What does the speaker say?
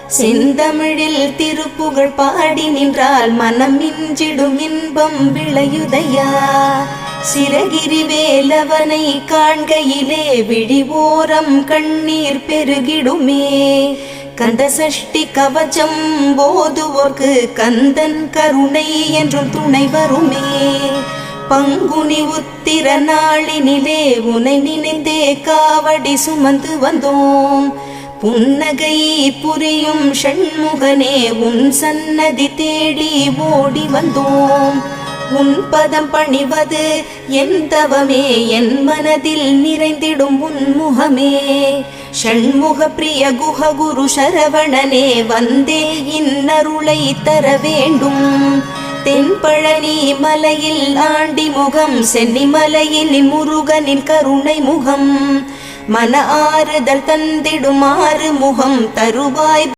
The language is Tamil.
செந்தமிழில் திருப்புகழ் பாடி நின்றால் மனம் மிஞ்சிடும் இன்பம் விளையுதையா. சிறகிரி வேலவனை காண்கையிலே விழிவோரம் கண்ணீர் பெருகிடுமே. கந்த சஷ்டி கவச்சம் போதுவோர்க்கு கந்தன் கருணை என்றும் துணை வருமே. பங்குனி உத்திர நாளினிலே உனை நினைந்தே காவடி சுமந்து வந்தோம். புன்னகை புரியும் ஷண்முகனே உன் சன்னதி தேடி ஓடி வந்தோம். உன் பதம் பணிவது என் தவமே, என் மனதில் நிறைந்திடும் உன் முகமே. ஷண்முக பிரிய குஹ குரு சரவணனே வந்தே இன்னருளை தர வேண்டும். தென்பழனி மலையில் ஆண்டி முகம், சென்னிமலையில் முருகனின் கருணை முகம். மன ஆறுதல் தந்திடும் ஆறு முகம் தருவாய்